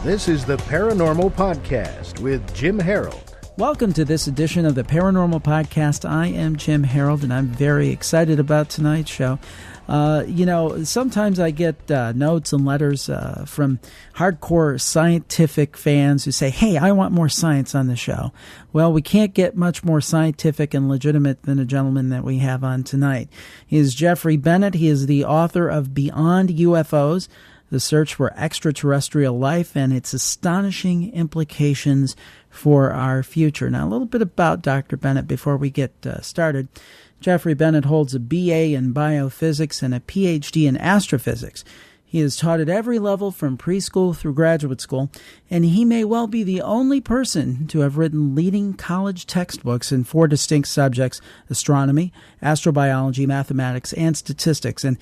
This is the Paranormal Podcast with Jim Harold. Welcome to this edition of the Paranormal Podcast. I am Jim Harold, and I'm very excited about tonight's show. Sometimes I get notes and letters from hardcore scientific fans who say, hey, I want more science on the show. Well, we can't get much more scientific and legitimate than a gentleman that we have on tonight. He is Jeffrey Bennett. He is the author of Beyond UFOs, The Search for Extraterrestrial Life and Its Astonishing Implications for Our Future. Now, a little bit about Dr. Bennett before we get started. Jeffrey Bennett holds a BA in biophysics and a PhD in astrophysics. He is taught at every level from preschool through graduate school, and he may well be the only person to have written leading college textbooks in 4 distinct subjects: astronomy, astrobiology, mathematics, and statistics. And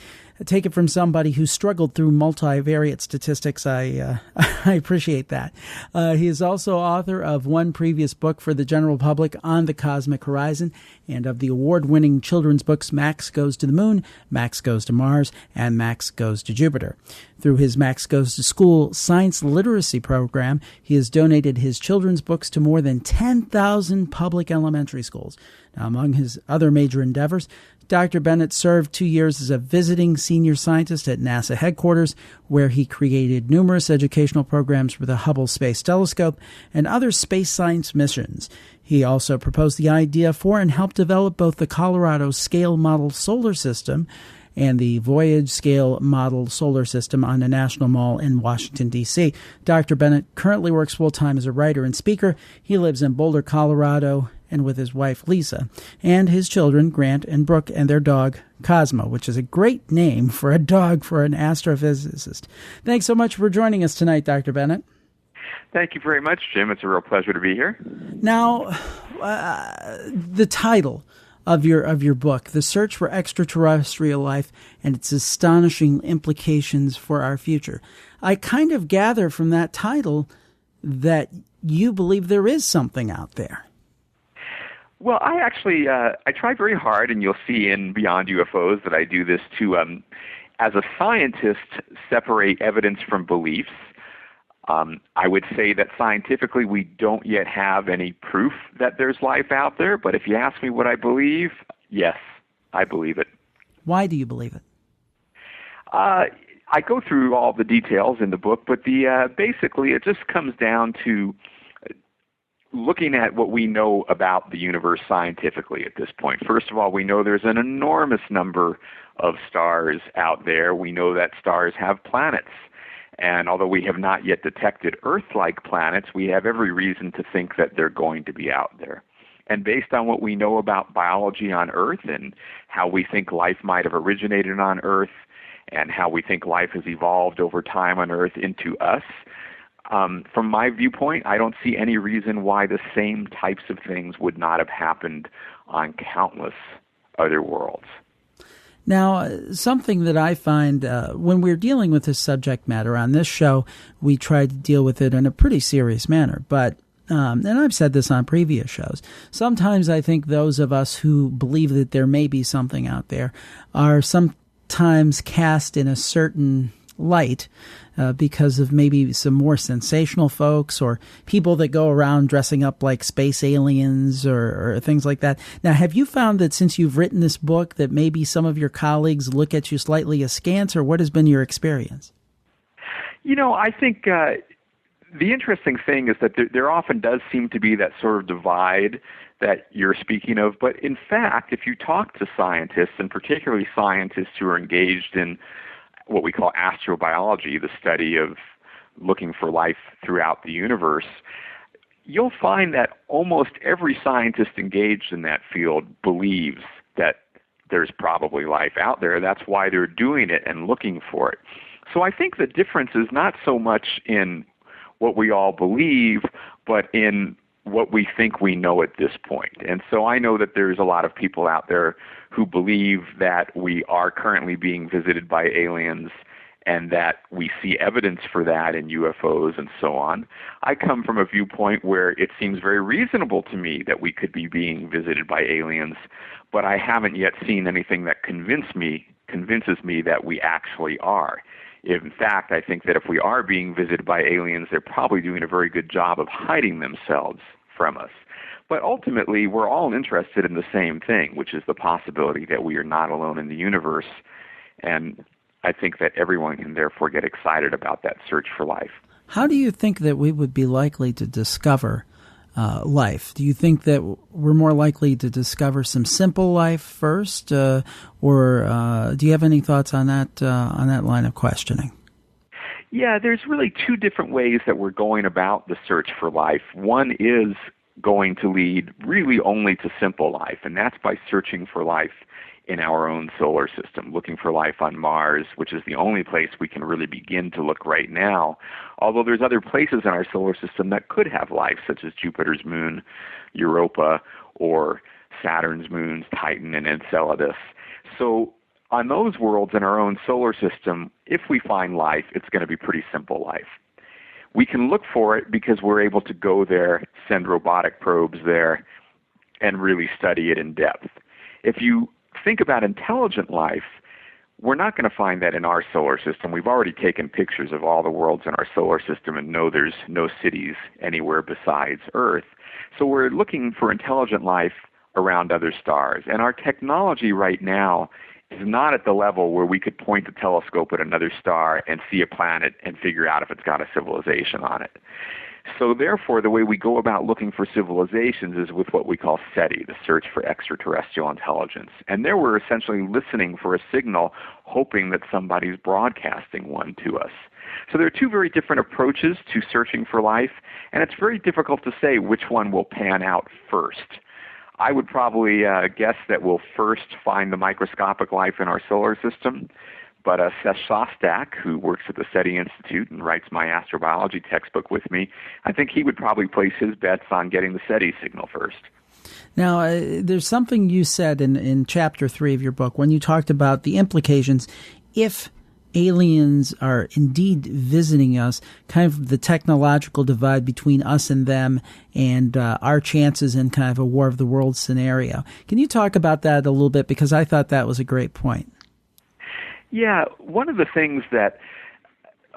take it from somebody who struggled through multivariate statistics. I appreciate that. He is also author of one previous book for the general public, On the Cosmic Horizon, and of the award-winning children's books Max Goes to the Moon, Max Goes to Mars, and Max Goes to Jupiter. Through his Max Goes to School science literacy program, he has donated his children's books to more than 10,000 public elementary schools. Now, among his other major endeavors, Dr. Bennett served 2 years as a visiting senior scientist at NASA headquarters, where he created numerous educational programs for the Hubble Space Telescope and other space science missions. He also proposed the idea for and helped develop both the Colorado Scale Model Solar System and the Voyage Scale Model Solar System on the National Mall in Washington, D.C. Dr. Bennett currently works full-time as a writer and speaker. He lives in Boulder, Colorado, and with his wife, Lisa, and his children, Grant and Brooke, and their dog, Cosmo, which is a great name for a dog for an astrophysicist. Thanks so much for joining us tonight, Dr. Bennett. Thank you very much, Jim. It's a real pleasure to be here. Now, the title of your book, The Search for Extraterrestrial Life and Its Astonishing Implications for Our Future. I kind of gather from that title that you believe there is something out there. Well, I actually, I try very hard, and you'll see in Beyond UFOs that I do this to, as a scientist, separate evidence from beliefs. I would say that scientifically we don't yet have any proof that there's life out there, but if you ask me what I believe, yes, I believe it. Why do you believe it? I go through all the details in the book, but basically it just comes down to looking at what we know about the universe scientifically at this point. First of all, we know there's an enormous number of stars out there. We know that stars have planets. And although we have not yet detected Earth-like planets, we have every reason to think that they're going to be out there. And based on what we know about biology on Earth and how we think life might have originated on Earth and how we think life has evolved over time on Earth into us, from my viewpoint, I don't see any reason why the same types of things would not have happened on countless other worlds. Now, something that I find when we're dealing with this subject matter on this show, we try to deal with it in a pretty serious manner. But, and I've said this on previous shows, sometimes I think those of us who believe that there may be something out there are sometimes cast in a certain light because of maybe some more sensational folks or people that go around dressing up like space aliens or things like that. Now, have you found that since you've written this book that maybe some of your colleagues look at you slightly askance, or what has been your experience? I think the interesting thing is that there often does seem to be that sort of divide that you're speaking of. But in fact, if you talk to scientists, and particularly scientists who are engaged in what we call astrobiology, the study of looking for life throughout the universe, you'll find that almost every scientist engaged in that field believes that there's probably life out there. That's why they're doing it and looking for it. So I think the difference is not so much in what we all believe, but in what we think we know at this point. And so I know that there's a lot of people out there who believe that we are currently being visited by aliens and that we see evidence for that in UFOs and so on. I come from a viewpoint where it seems very reasonable to me that we could be being visited by aliens, but I haven't yet seen anything that convinces me that we actually are. In fact, I think that if we are being visited by aliens, they're probably doing a very good job of hiding themselves from us. But ultimately, we're all interested in the same thing, which is the possibility that we are not alone in the universe. And I think that everyone can therefore get excited about that search for life. How do you think that we would be likely to discover life? Do you think that we're more likely to discover some simple life first, or do you have any thoughts on that line of questioning? Yeah, there's really two different ways that we're going about the search for life. One is going to lead really only to simple life, and that's by searching for life in our own solar system, looking for life on Mars, which is the only place we can really begin to look right now, although there's other places in our solar system that could have life, such as Jupiter's moon, Europa, or Saturn's moons, Titan and Enceladus. So on those worlds in our own solar system, if we find life, it's going to be pretty simple life. We can look for it because we're able to go there, send robotic probes there, and really study it in depth. If you think about intelligent life, we're not going to find that in our solar system. We've already taken pictures of all the worlds in our solar system and know there's no cities anywhere besides Earth. So we're looking for intelligent life around other stars. And our technology right now is not at the level where we could point the telescope at another star and see a planet and figure out if it's got a civilization on it. So therefore, the way we go about looking for civilizations is with what we call SETI, the Search for Extraterrestrial Intelligence. And there we're essentially listening for a signal, hoping that somebody's broadcasting one to us. So there are two very different approaches to searching for life, and it's very difficult to say which one will pan out first. I would probably guess that we'll first find the microscopic life in our solar system, but Seth Shostak, who works at the SETI Institute and writes my astrobiology textbook with me, I think he would probably place his bets on getting the SETI signal first. Now, there's something you said in Chapter 3 of your book when you talked about the implications if aliens are indeed visiting us, kind of the technological divide between us and them and our chances in kind of a War of the Worlds scenario. Can you talk about that a little bit? Because I thought that was a great point. Yeah, one of the things that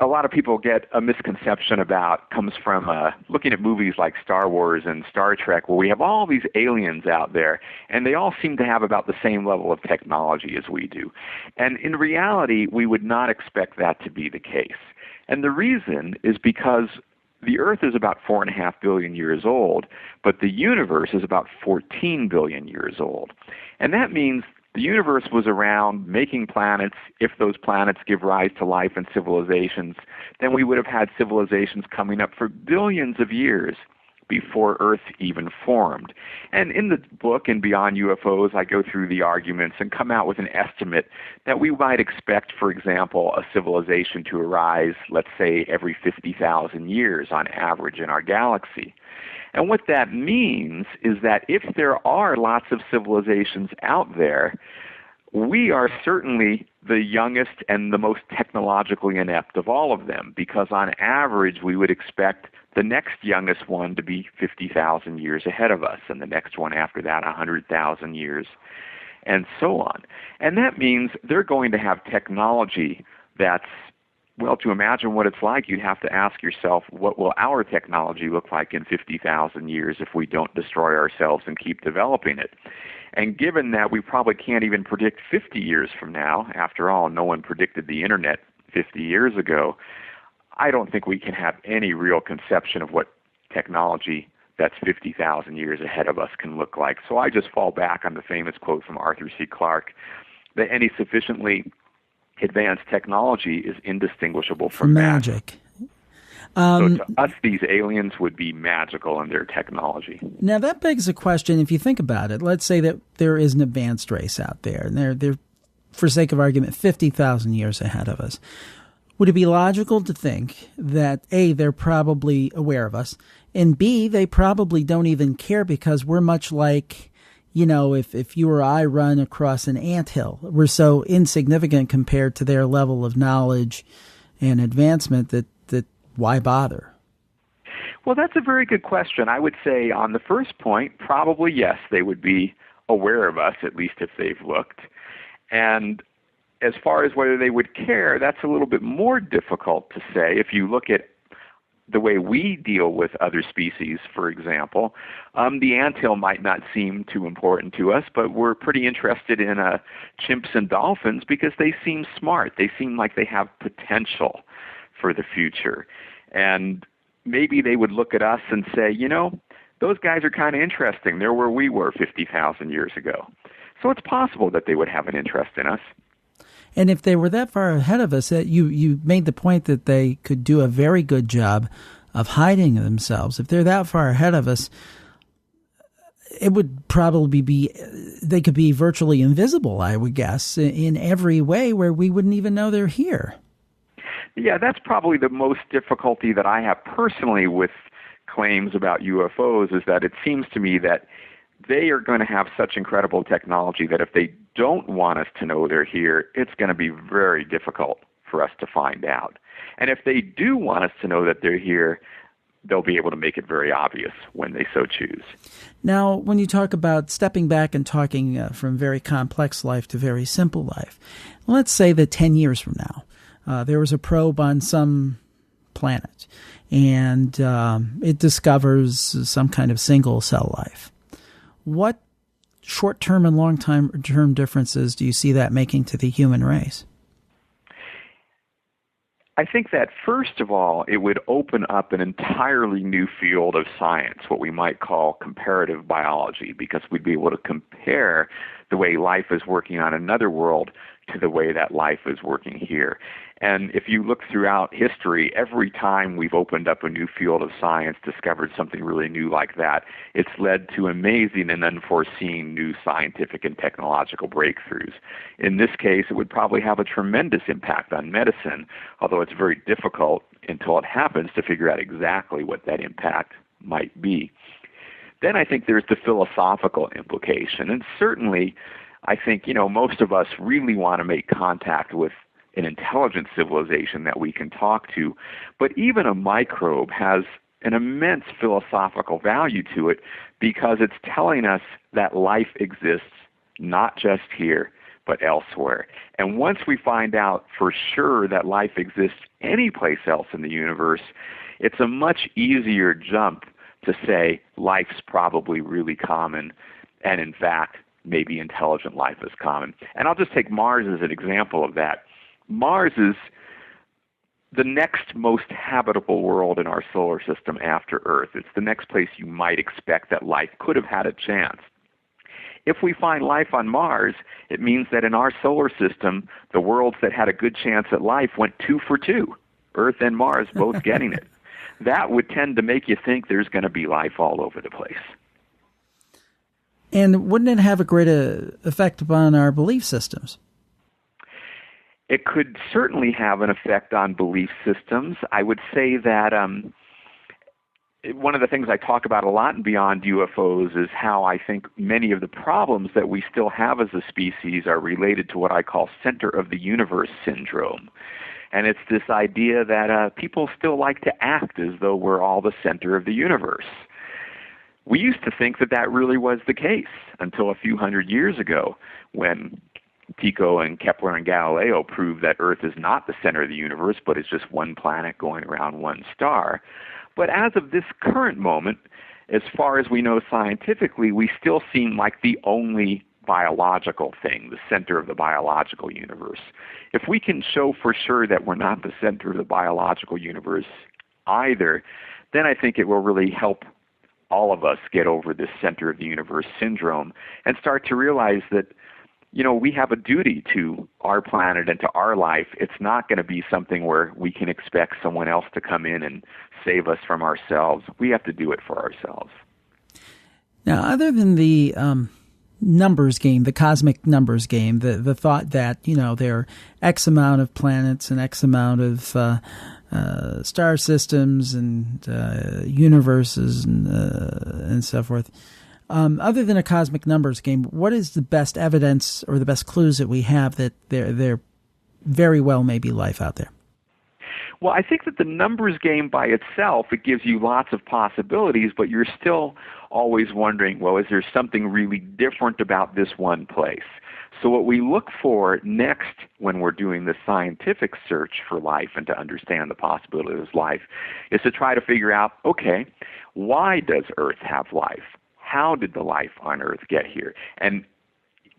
a lot of people get a misconception about comes from looking at movies like Star Wars and Star Trek, where we have all these aliens out there, and they all seem to have about the same level of technology as we do. And in reality, we would not expect that to be the case. And the reason is because the Earth is about 4.5 billion years old, but the universe is about 14 billion years old. And that means the universe was around making planets. If those planets give rise to life and civilizations, then we would have had civilizations coming up for billions of years before Earth even formed. And in the book and Beyond UFOs, I go through the arguments and come out with an estimate that we might expect, for example, a civilization to arise, let's say, every 50,000 years on average in our galaxy. And what that means is that if there are lots of civilizations out there, we are certainly the youngest and the most technologically inept of all of them, because on average we would expect the next youngest one to be 50,000 years ahead of us, and the next one after that 100,000 years, and so on. And that means they're going to have technology that's, well, to imagine what it's like, you'd have to ask yourself, what will our technology look like in 50,000 years if we don't destroy ourselves and keep developing it? And given that we probably can't even predict 50 years from now, after all, no one predicted the internet 50 years ago, I don't think we can have any real conception of what technology that's 50,000 years ahead of us can look like. So I just fall back on the famous quote from Arthur C. Clarke, that any sufficiently advanced technology is indistinguishable from magic. So to us, these aliens would be magical in their technology. Now that begs a question. If you think about it, let's say that there is an advanced race out there, and they're for sake of argument, 50,000 years ahead of us. Would it be logical to think that A, they're probably aware of us, and B, they probably don't even care because we're much like, you know, if you or I run across an anthill, we're so insignificant compared to their level of knowledge and advancement that why bother? Well, that's a very good question. I would say on the first point, probably yes, they would be aware of us, at least if they've looked. And as far as whether they would care, that's a little bit more difficult to say. If you look at the way we deal with other species, for example, the anthill might not seem too important to us, but we're pretty interested in chimps and dolphins because they seem smart. They seem like they have potential for the future. And maybe they would look at us and say, those guys are kind of interesting. They're where we were 50,000 years ago. So it's possible that they would have an interest in us. And if they were that far ahead of us, you made the point that they could do a very good job of hiding themselves. If they're that far ahead of us, it would probably they could be virtually invisible, I would guess, in every way where we wouldn't even know they're here. Yeah, that's probably the most difficulty that I have personally with claims about UFOs, is that it seems to me that they are going to have such incredible technology that if they don't want us to know they're here, it's going to be very difficult for us to find out. And if they do want us to know that they're here, they'll be able to make it very obvious when they so choose. Now, when you talk about stepping back and talking from very complex life to very simple life, let's say that 10 years from now, there was a probe on some planet, and it discovers some kind of single-cell life. What short-term and long-term differences do you see that making to the human race? I think that, first of all, it would open up an entirely new field of science, what we might call comparative biology, because we'd be able to compare the way life is working on another world to the way that life is working here. And if you look throughout history, every time we've opened up a new field of science, discovered something really new like that, it's led to amazing and unforeseen new scientific and technological breakthroughs. In this case, it would probably have a tremendous impact on medicine, although it's very difficult until it happens to figure out exactly what that impact might be. Then I think there's the philosophical implication. And certainly, I think, most of us really want to make contact with an intelligent civilization that we can talk to. But even a microbe has an immense philosophical value to it because it's telling us that life exists not just here, but elsewhere. And once we find out for sure that life exists anyplace else in the universe, it's a much easier jump to say life's probably really common, and in fact, maybe intelligent life is common. And I'll just take Mars as an example of that. Mars is the next most habitable world in our solar system after Earth. It's the next place you might expect that life could have had a chance. If we find life on Mars, it means that in our solar system, the worlds that had a good chance at life went 2 for 2, Earth and Mars both getting it. That would tend to make you think there's going to be life all over the place. And wouldn't it have a great effect upon our belief systems? It could certainly have an effect on belief systems. I would say that one of the things I talk about a lot in Beyond UFOs is how I think many of the problems that we still have as a species are related to what I call center of the universe syndrome. And it's this idea that people still like to act as though we're all the center of the universe. We used to think that that really was the case until a few hundred years ago when Tycho and Kepler and Galileo proved that Earth is not the center of the universe, but is just one planet going around one star. But as of this current moment, as far as we know scientifically, we still seem like the only biological thing, the center of the biological universe. If we can show for sure that we're not the center of the biological universe either, then I think it will really help all of us get over this center of the universe syndrome and start to realize that, we have a duty to our planet and to our life. It's not going to be something where we can expect someone else to come in and save us from ourselves. We have to do it for ourselves. Now, other than the numbers game, the cosmic numbers game, the thought that, there are X amount of planets and X amount of star systems and universes and so forth. Other than a cosmic numbers game, what is the best evidence or the best clues that we have that there very well may be life out there? Well, I think that the numbers game by itself, it gives you lots of possibilities, but you're still always wondering, well, is there something really different about this one place? So what we look for next when we're doing the scientific search for life and to understand the possibility of life is to try to figure out, okay, why does Earth have life? How did the life on Earth get here? And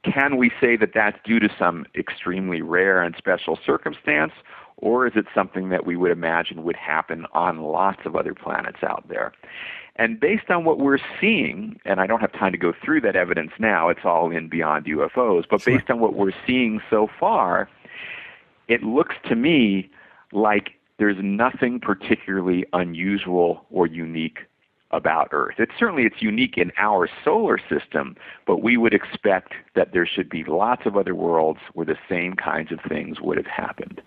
can we say that that's due to some extremely rare and special circumstance, or is it something that we would imagine would happen on lots of other planets out there? And based on what we're seeing, and I don't have time to go through that evidence now, it's all in Beyond UFOs, but Sure. based on what we're seeing so far, it looks to me like there's nothing particularly unusual or unique about Earth. It's unique in our solar system, but we would expect that there should be lots of other worlds where the same kinds of things would have happened.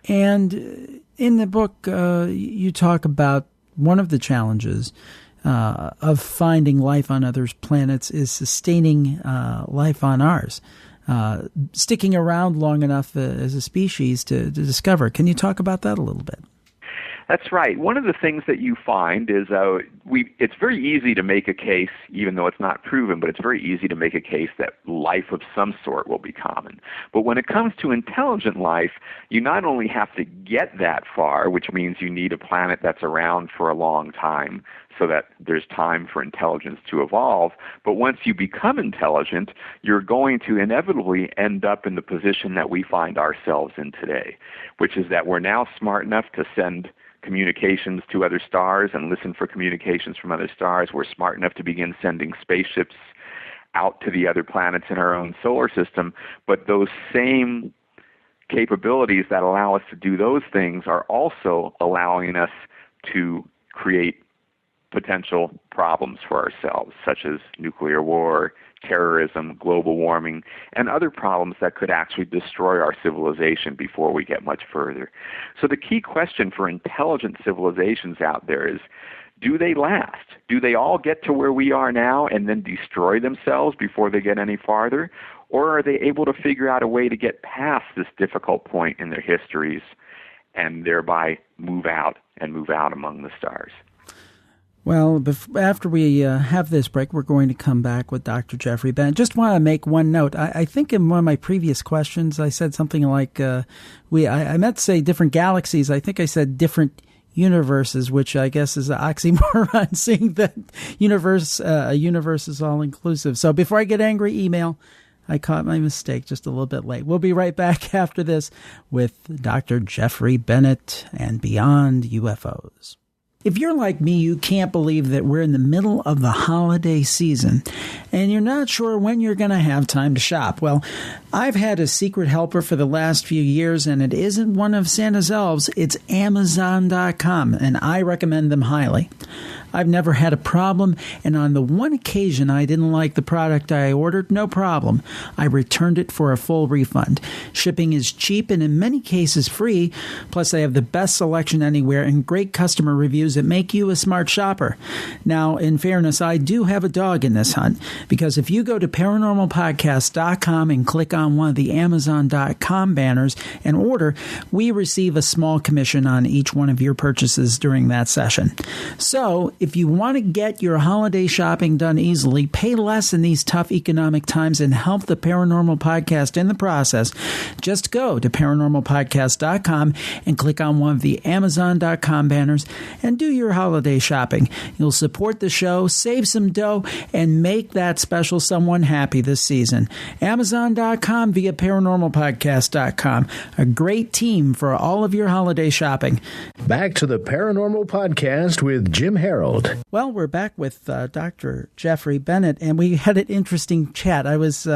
And in the book, you talk about one of the challenges of finding life on other planets is sustaining life on ours, sticking around long enough as a species to discover. Can you talk about that a little bit? That's right. One of the things that you find is it's very easy to make a case, even though it's not proven, but it's very easy to make a case that life of some sort will be common. But when it comes to intelligent life, you not only have to get that far, which means you need a planet that's around for a long time so that there's time for intelligence to evolve, but once you become intelligent, you're going to inevitably end up in the position that we find ourselves in today, which is that we're now smart enough to send communications to other stars and listen for communications from other stars. We're smart enough to begin sending spaceships out to the other planets in our own solar system, but those same capabilities that allow us to do those things are also allowing us to create potential problems for ourselves, such as nuclear war, terrorism, global warming, and other problems that could actually destroy our civilization before we get much further. So the key question for intelligent civilizations out there is, do they last? Do they all get to where we are now and then destroy themselves before they get any farther? Or are they able to figure out a way to get past this difficult point in their histories and thereby move out among the stars? Well, after we have this break, we're going to come back with Dr. Jeffrey Bennett. Just want to make one note. I think in one of my previous questions, I said something like, I meant to say different galaxies. I think I said different universes, which I guess is an oxymoron, seeing that a universe is all-inclusive. So before I get angry, email. I caught my mistake just a little bit late. We'll be right back after this with Dr. Jeffrey Bennett and Beyond UFOs. If you're like me, you can't believe that we're in the middle of the holiday season and you're not sure when you're going to have time to shop. Well, I've had a secret helper for the last few years, and it isn't one of Santa's elves. It's Amazon.com, and I recommend them highly. I've never had a problem, and on the one occasion I didn't like the product I ordered, no problem. I returned it for a full refund. Shipping is cheap and in many cases free, plus they have the best selection anywhere and great customer reviews that make you a smart shopper. Now, in fairness, I do have a dog in this hunt, because if you go to paranormalpodcast.com and click on one of the Amazon.com banners and order, we receive a small commission on each one of your purchases during that session. So, if you want to get your holiday shopping done easily, pay less in these tough economic times, and help the Paranormal Podcast in the process, just go to paranormalpodcast.com and click on one of the Amazon.com banners and do your holiday shopping. You'll support the show, save some dough, and make that special someone happy this season. Amazon.com via paranormalpodcast.com. A great team for all of your holiday shopping. Back to the Paranormal Podcast with Jim Harold. Well, we're back with Dr. Jeffrey Bennett, and we had an interesting chat. I was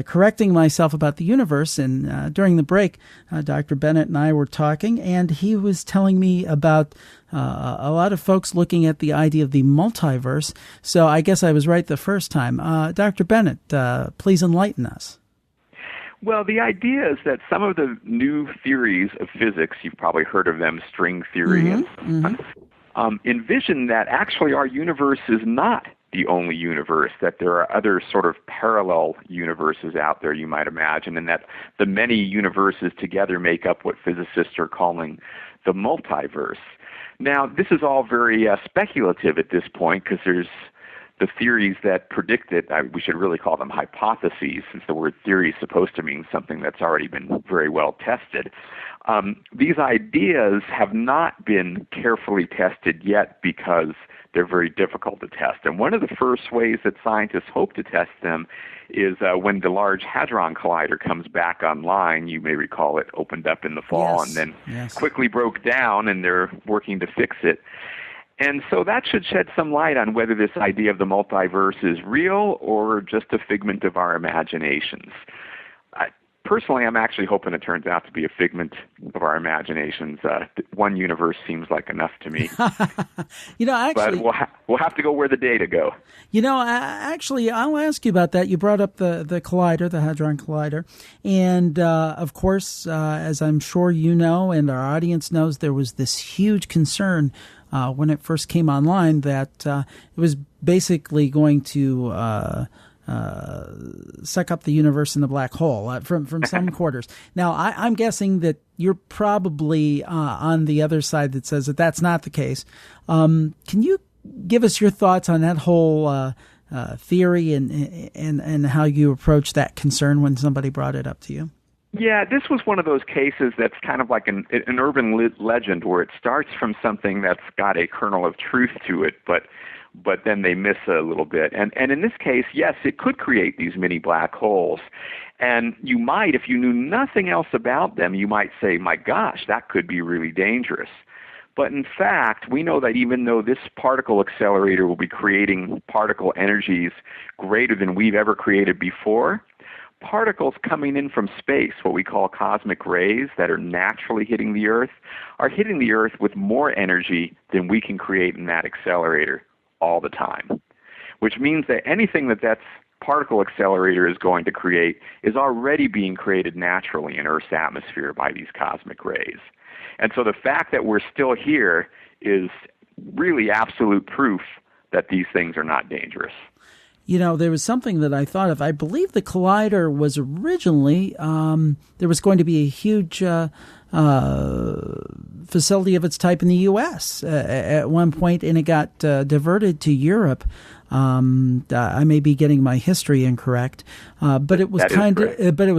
correcting myself about the universe, and during the break, Dr. Bennett and I were talking, and he was telling me about a lot of folks looking at the idea of the multiverse. So I guess I was right the first time. Dr. Bennett, please enlighten us. Well, the idea is that some of the new theories of physics, you've probably heard of them, string theory, and envision that actually our universe is not the only universe, that there are other sort of parallel universes out there, you might imagine, and that the many universes together make up what physicists are calling the multiverse. Now, this is all very speculative at this point, because there's the theories that predict it. We should really call them hypotheses, since the word theory is supposed to mean something that's already been very well tested. These ideas have not been carefully tested yet because they're very difficult to test. And one of the first ways that scientists hope to test them is when the Large Hadron Collider comes back online. You may recall it opened up in the fall and then quickly broke down, and they're working to fix it. And so that should shed some light on whether this idea of the multiverse is real or just a figment of our imaginations. Personally, I'm actually hoping it turns out to be a figment of our imaginations. One universe seems like enough to me. But we'll have to go where the data go. Actually, I'll ask you about that. You brought up the collider, the Hadron Collider. And, of course, as I'm sure you know and our audience knows, there was this huge concern when it first came online that it was basically going to suck up the universe in the black hole from some quarters. Now, I'm guessing that you're probably on the other side that says that that's not the case. Can you give us your thoughts on that whole theory and how you approach that concern when somebody brought it up to you? Yeah, this was one of those cases that's kind of like an urban legend, where it starts from something that's got a kernel of truth to it, but then they miss a little bit. And in this case, yes, it could create these mini black holes. And you might, if you knew nothing else about them, you might say, my gosh, that could be really dangerous. But in fact, we know that even though this particle accelerator will be creating particle energies greater than we've ever created before, particles coming in from space, what we call cosmic rays that are naturally hitting the Earth, are hitting the Earth with more energy than we can create in that accelerator all the time, which means that anything that's particle accelerator is going to create is already being created naturally in Earth's atmosphere by these cosmic rays. And so the fact that we're still here is really absolute proof that these things are not dangerous. There was something that I thought of. I believe the collider was originally, there was going to be a huge facility of its type in the U.S. At one point, and it got diverted to Europe. I may be getting my history incorrect, but it was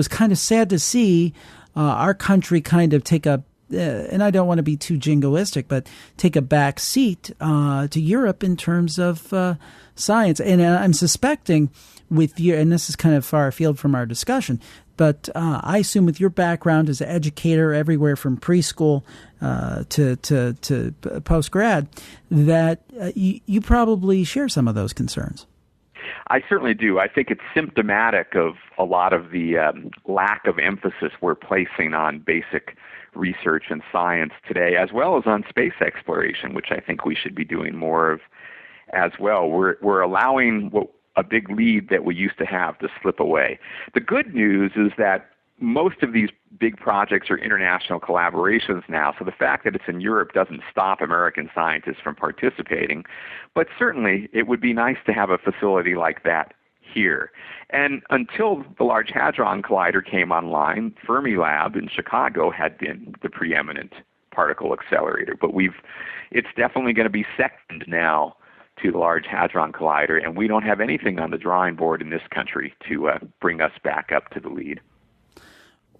kind of sad to see our country kind of take a. And I don't want to be too jingoistic, but take a back seat to Europe in terms of science. And I'm suspecting with you, and this is kind of far afield from our discussion, but I assume with your background as an educator everywhere from preschool to post-grad, that you probably share some of those concerns. I certainly do. I think it's symptomatic of a lot of the lack of emphasis we're placing on basic research and science today, as well as on space exploration, which I think we should be doing more of as well. We're allowing a big lead that we used to have to slip away. The good news is that most of these big projects are international collaborations now, so the fact that it's in Europe doesn't stop American scientists from participating, but certainly it would be nice to have a facility like that here. And until the Large Hadron Collider came online, Fermilab in Chicago had been the preeminent particle accelerator, but it's definitely going to be second now to the Large Hadron Collider, and we don't have anything on the drawing board in this country to bring us back up to the lead.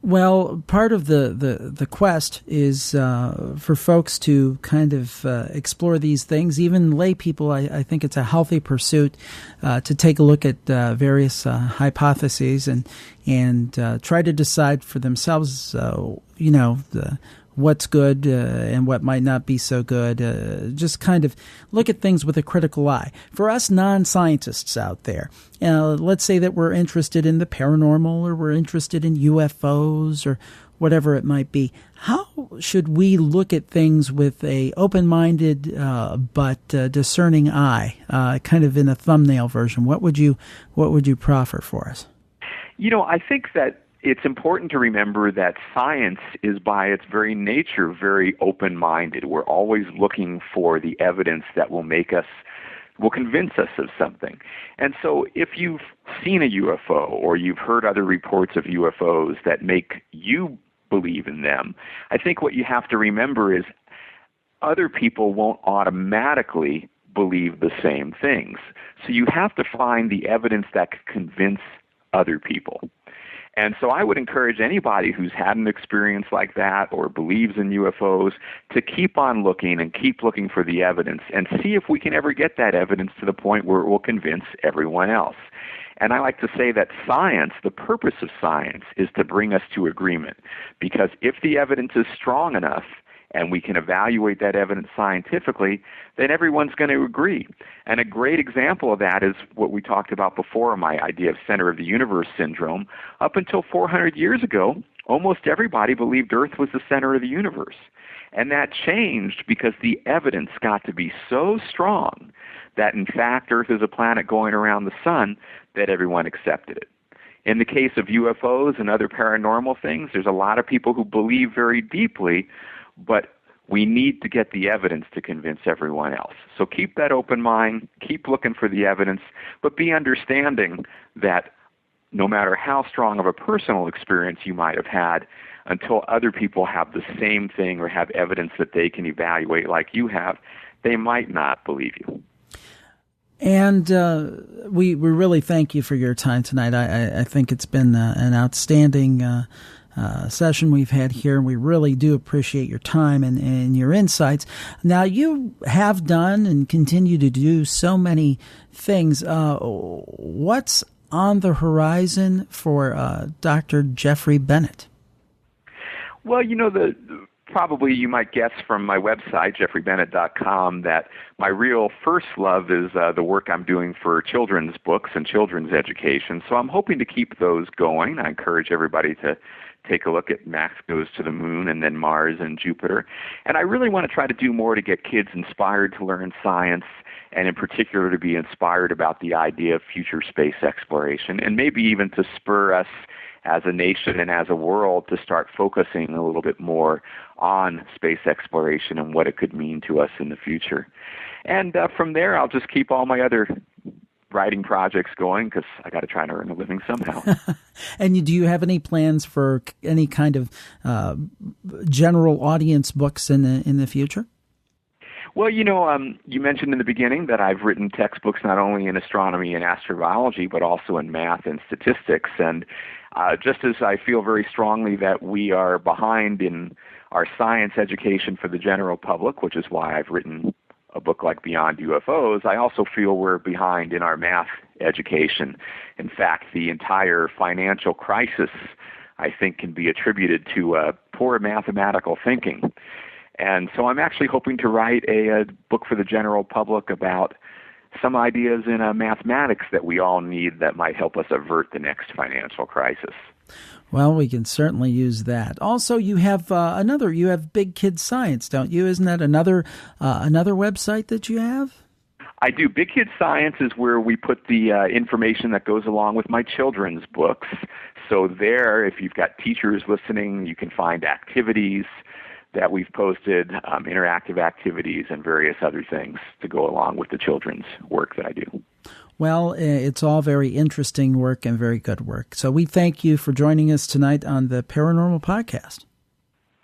Well, part of the quest is for folks to kind of explore these things. Even lay people, I think it's a healthy pursuit to take a look at various hypotheses and try to decide for themselves, what's good and what might not be so good. Just kind of look at things with a critical eye. For us non-scientists out there, let's say that we're interested in the paranormal or we're interested in UFOs or whatever it might be. How should we look at things with a open-minded but discerning eye, kind of in a thumbnail version? What would you proffer for us? I think that it's important to remember that science is by its very nature very open-minded. We're always looking for the evidence that will make us will convince us of something. And so if you've seen a UFO or you've heard other reports of UFOs that make you believe in them, I think what you have to remember is other people won't automatically believe the same things. So you have to find the evidence that could convince other people. And so I would encourage anybody who's had an experience like that or believes in UFOs to keep on looking and keep looking for the evidence and see if we can ever get that evidence to the point where it will convince everyone else. And I like to say that science, the purpose of science, is to bring us to agreement. Because if the evidence is strong enough, and we can evaluate that evidence scientifically, then everyone's going to agree. And a great example of that is what we talked about before, my idea of center of the universe syndrome. Up until 400 years ago, almost everybody believed Earth was the center of the universe. And that changed because the evidence got to be so strong that, in fact, Earth is a planet going around the sun, that everyone accepted it. In the case of UFOs and other paranormal things, there's a lot of people who believe very deeply, but we need to get the evidence to convince everyone else. So keep that open mind, keep looking for the evidence, but be understanding that no matter how strong of a personal experience you might have had, until other people have the same thing or have evidence that they can evaluate like you have, they might not believe you. And we really thank you for your time tonight. I think it's been an outstanding session we've had here. We really do appreciate your time and your insights. Now, you have done and continue to do so many things. What's on the horizon for Dr. Jeffrey Bennett? Well, probably you might guess from my website, jeffreybennett.com, that my real first love is the work I'm doing for children's books and children's education. So I'm hoping to keep those going. I encourage everybody to take a look at Max Goes to the Moon and then Mars and Jupiter. And I really want to try to do more to get kids inspired to learn science, and in particular to be inspired about the idea of future space exploration, and maybe even to spur us as a nation and as a world to start focusing a little bit more on space exploration and what it could mean to us in the future. And from there, I'll just keep all my other writing projects going because I got to try to earn a living somehow. And do you have any plans for any kind of general audience books in the future? Well, you mentioned in the beginning that I've written textbooks not only in astronomy and astrobiology, but also in math and statistics. And just as I feel very strongly that we are behind in our science education for the general public, which is why I've written a book like Beyond UFOs, I also feel we're behind in our math education. In fact, the entire financial crisis, I think, can be attributed to poor mathematical thinking. And so I'm actually hoping to write a book for the general public about some ideas in mathematics that we all need that might help us avert the next financial crisis. Well, we can certainly use that. Also, you have you have Big Kid Science, don't you? Isn't that another website that you have? I do. Big Kid Science is where we put the information that goes along with my children's books. So there, if you've got teachers listening, you can find activities that we've posted, interactive activities, and various other things to go along with the children's work that I do. Well, it's all very interesting work and very good work. So we thank you for joining us tonight on the Paranormal Podcast.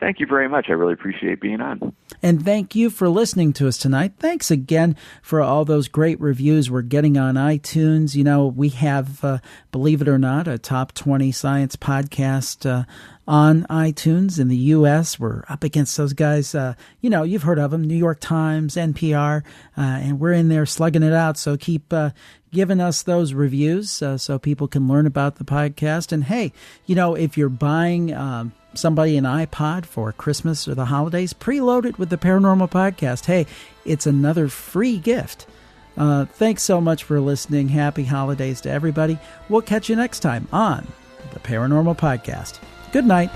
Thank you very much. I really appreciate being on. And thank you for listening to us tonight. Thanks again for all those great reviews we're getting on iTunes. We have, believe it or not, a top 20 science podcast on iTunes in the U.S. We're up against those guys. You've heard of them, New York Times, NPR, and we're in there slugging it out. So keep giving us those reviews so people can learn about the podcast. And hey, if you're buying somebody an iPod for Christmas or the holidays, preload it with the Paranormal Podcast. Hey, it's another free gift. Thanks so much for listening. Happy holidays to everybody. We'll catch you next time on the Paranormal Podcast. Good night.